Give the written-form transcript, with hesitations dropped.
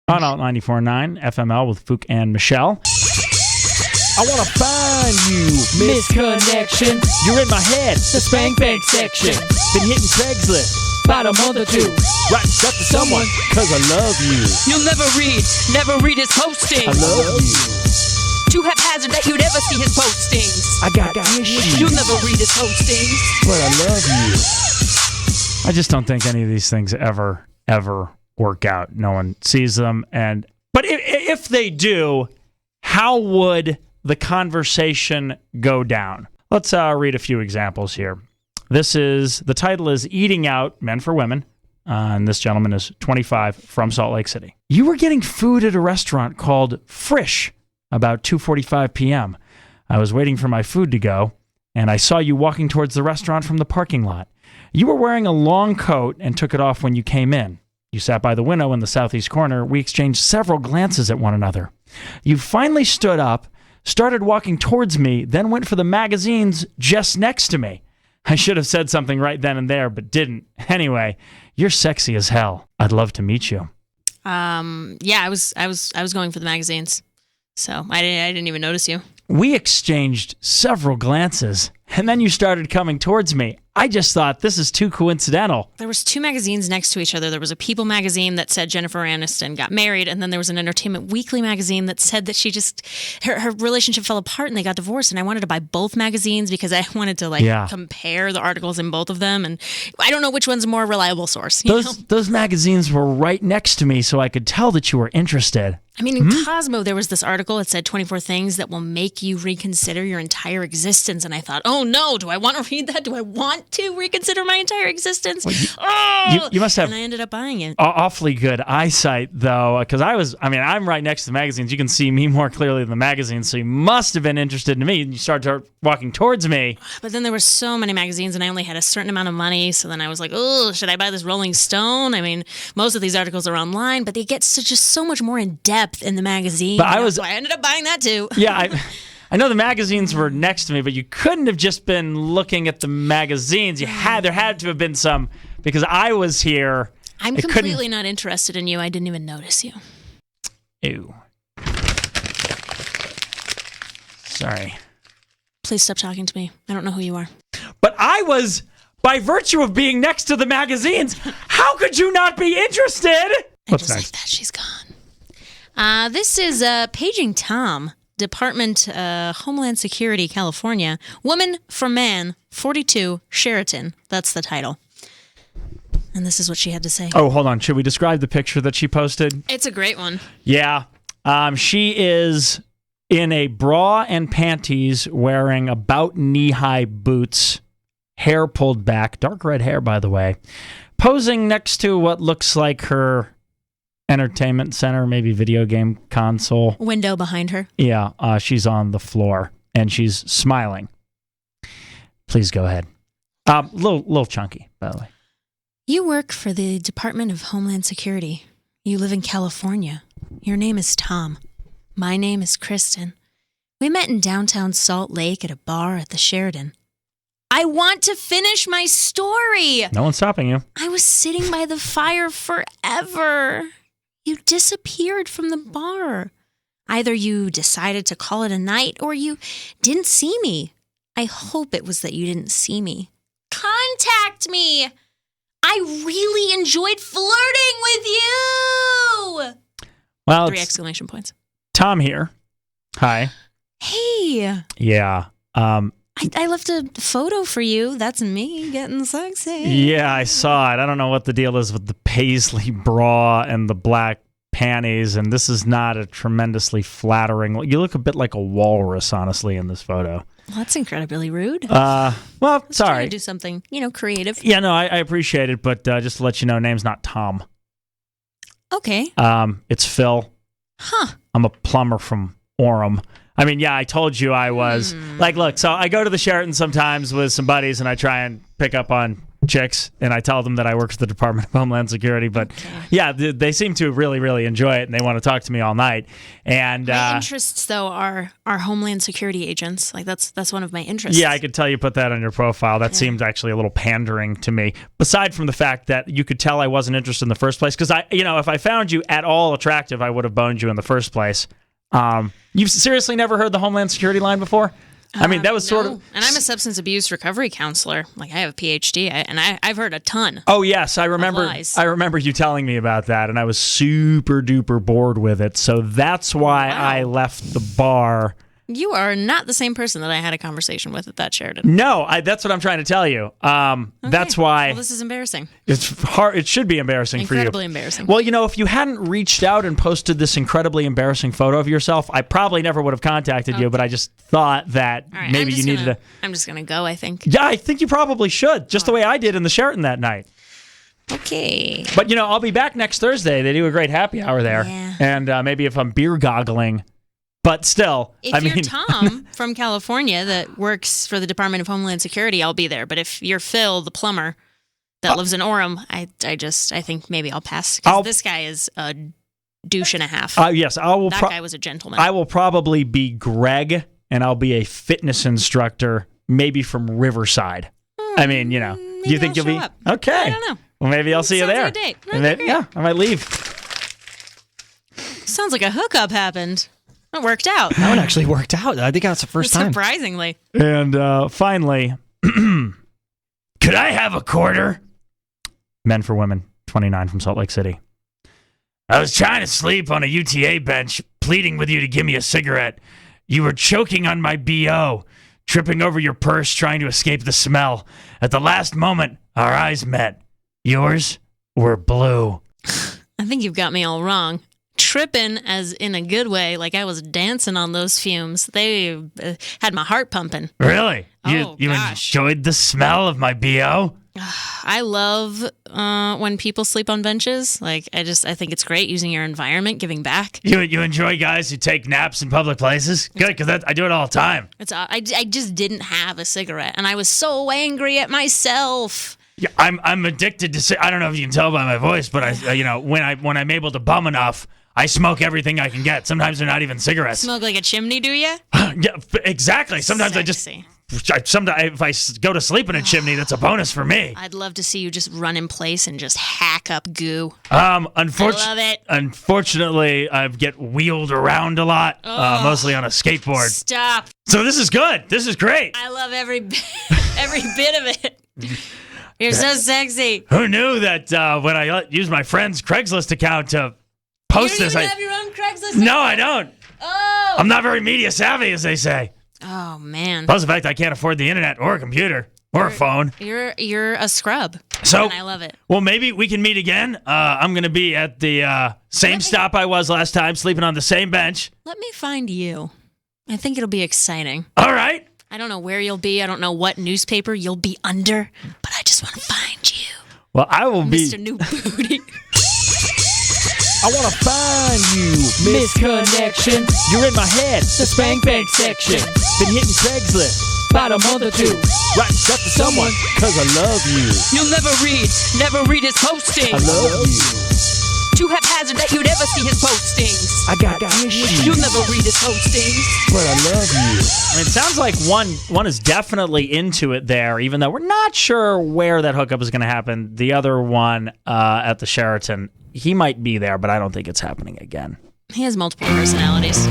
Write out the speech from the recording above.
On Alt 94.9 FML with Fook and Michelle. I want to find you. Misconnection. You're in my head. The spank bank section. Been hitting Craigslist. About a month or two. Writing stuff to someone because I love you. You'll never read his postings. I love you. Too haphazard that you'd ever see his postings. I got issues. You'll never read his postings. But I love you. I just don't think any of these things ever work out. No one sees them. But if they do, how would the conversation go down? Let's read a few examples here. The title is Eating Out, Men for Women. And this gentleman is 25 from Salt Lake City. You were getting food at a restaurant called Frisch about 2:45 p.m. I was waiting for my food to go, and I saw you walking towards the restaurant from the parking lot. You were wearing a long coat and took it off when you came in. You sat by the window in the southeast corner. We exchanged several glances at one another. You finally stood up, started walking towards me, then went for the magazines just next to me. I should have said something right then and there, but didn't. Anyway, you're sexy as hell. I'd love to meet you. Yeah, I was going for the magazines, so I didn't even notice you. We exchanged several glances, and then you started coming towards me. I just thought this is too coincidental. There was two magazines next to each other. There was a People magazine that said Jennifer Aniston got married, and then there was an Entertainment Weekly magazine that said that she just her relationship fell apart and they got divorced. And I wanted to buy both magazines because I wanted to compare the articles in both of them, and I don't know which one's a more reliable source. Those magazines were right next to me, so I could tell that you were interested. I mean, in Cosmo, there was this article. It said 24 things that will make you reconsider your entire existence. And I thought, oh no, do I want to read that? Do I want to reconsider my entire existence? Well, you must have. And I ended up buying it. Awfully good eyesight, though, because I'm right next to the magazines. You can see me more clearly than the magazines, so you must have been interested in me. And you started walking towards me. But then there were so many magazines, and I only had a certain amount of money. So then I was like, oh, should I buy this Rolling Stone? I mean, most of these articles are online, but they get just so much more in depth in the magazine. But so I ended up buying that too. Yeah, I know the magazines were next to me, but you couldn't have just been looking at the magazines. There had to have been some, because I was here. I'm completely not interested in you. I didn't even notice you. Ew. Sorry. Please stop talking to me. I don't know who you are. But I was, by virtue of being next to the magazines, how could you not be interested? What's next? Like that, she's gone. This is Paging Tom, Department Homeland Security, California. Woman for man, 42, Sheraton. That's the title. And this is what she had to say. Oh, hold on. Should we describe the picture that she posted? It's a great one. Yeah. She is in a bra and panties wearing about knee-high boots, hair pulled back, dark red hair, by the way, posing next to what looks like her entertainment center, maybe video game console. Window behind her. Yeah, she's on the floor, and she's smiling. Please go ahead. Little chunky, by the way. You work for the Department of Homeland Security. You live in California. Your name is Tom. My name is Kristen. We met in downtown Salt Lake at a bar at the Sheraton. I want to finish my story. No one's stopping you. I was sitting by the fire forever. You disappeared from the bar. Either you decided to call it a night or you didn't see me. I hope it was that you didn't see me. Contact me. I really enjoyed flirting with you. Well, 3 exclamation points. Tom here. Hi. Hey. Yeah. I left a photo for you. That's me getting sexy. Yeah, I saw it. I don't know what the deal is with the paisley bra and the black panties, and this is not a tremendously flattering. You look a bit like a walrus, honestly, in this photo. Well, that's incredibly rude. Well, Let's sorry. try to do something, creative. Yeah, no, I appreciate it, but just to let you know, name's not Tom. Okay. It's Phil. Huh. I'm a plumber from Orem. I mean, yeah, I told you I was. Look, so I go to the Sheraton sometimes with some buddies, and I try and pick up on chicks, and I tell them that I work for the Department of Homeland Security. But yeah, they seem to really, really enjoy it, and they want to talk to me all night. And My interests, though, are Homeland Security agents. Like that's one of my interests. yeah, I could tell you put that on your profile. That seemed actually a little pandering to me. Aside from the fact that you could tell I wasn't interested in the first place, because if I found you at all attractive, I would have boned you in the first place. You've seriously never heard the Homeland Security line before? I mean, that was sort of... And I'm a substance abuse recovery counselor. Like, I have a PhD, and I've heard a ton. Oh, yes. I remember you telling me about that, and I was super duper bored with it. So that's why I left the bar. You are not the same person that I had a conversation with at that Sheridan. No, that's what I'm trying to tell you. That's why... Well, this is embarrassing. It's hard. It should be embarrassing for you. Incredibly embarrassing. Well, if you hadn't reached out and posted this incredibly embarrassing photo of yourself, I probably never would have contacted you, but I just thought that maybe you needed to... I'm just going to go, I think. Yeah, I think you probably should, just the way I did in the Sheraton that night. Okay. But, I'll be back next Thursday. They do a great happy hour there. Yeah. And maybe if I'm beer goggling... But still, if you're Tom from California that works for the Department of Homeland Security, I'll be there. But if you're Phil, the plumber that lives in Orem, I think maybe I'll pass. Because this guy is a douche and a half. Yes, I will. That guy was a gentleman. I will probably be Greg, and I'll be a fitness instructor, maybe from Riverside. I mean, do you think you'll be up. okay? I don't know. Well, maybe I'll see you there. Sounds like a date. Yeah, I might leave. Sounds like a hookup happened. It worked out. That one actually worked out. I think that's the first time. Surprisingly. And finally, could I have a quarter? Men for Women, 29 from Salt Lake City. I was trying to sleep on a UTA bench, pleading with you to give me a cigarette. You were choking on my BO, tripping over your purse, trying to escape the smell. At the last moment, our eyes met. Yours were blue. I think you've got me all wrong. Tripping as in a good way, like I was dancing on those fumes. They had my heart pumping. Really? Oh, you gosh. enjoyed the smell of my BO? I love when people sleep on benches. Like I think it's great using your environment, giving back. You enjoy guys who take naps in public places? Good, because I do it all the time. I just didn't have a cigarette, and I was so angry at myself. Yeah, I'm addicted to. I don't know if you can tell by my voice, but when I'm able to bum enough, I smoke everything I can get. Sometimes they're not even cigarettes. Smoke like a chimney, do you? Yeah, exactly. Sometimes Sexy. if I go to sleep in a chimney, that's a bonus for me. I'd love to see you just run in place and just hack up goo. I love it. Unfortunately, I get wheeled around a lot, mostly on a skateboard. Stop. So this is good. This is great. I love every bit of it. You're so sexy. Who knew that when I use my friend's Craigslist account to post You don't this? even have your own Craigslist No, account? I don't. Oh. I'm not very media savvy, as they say. Oh, man. Plus the fact I can't afford the internet or a computer or a phone. You're a scrub. So, and I love it. Well, maybe we can meet again. I'm going to be at the same stop I was last time, sleeping on the same bench. Let me find you. I think it'll be exciting. All right. I don't know where you'll be. I don't know what newspaper you'll be under, but I just want to find you. Well, I will be. Mr. New Booty. I want to find you, Misconnection. You're in my head. The spank bank section. Been hitting Craigslist. About a month or two. Writing stuff to someone, cause I love you. You'll never read his postings. I love you. Too haphazard that you'd ever see his postings. I got issues. You'll never read his postings. But I love you. I mean, it sounds like one is definitely into it there, even though we're not sure where that hookup is going to happen. The other one at the Sheraton, he might be there, but I don't think it's happening again. He has multiple personalities.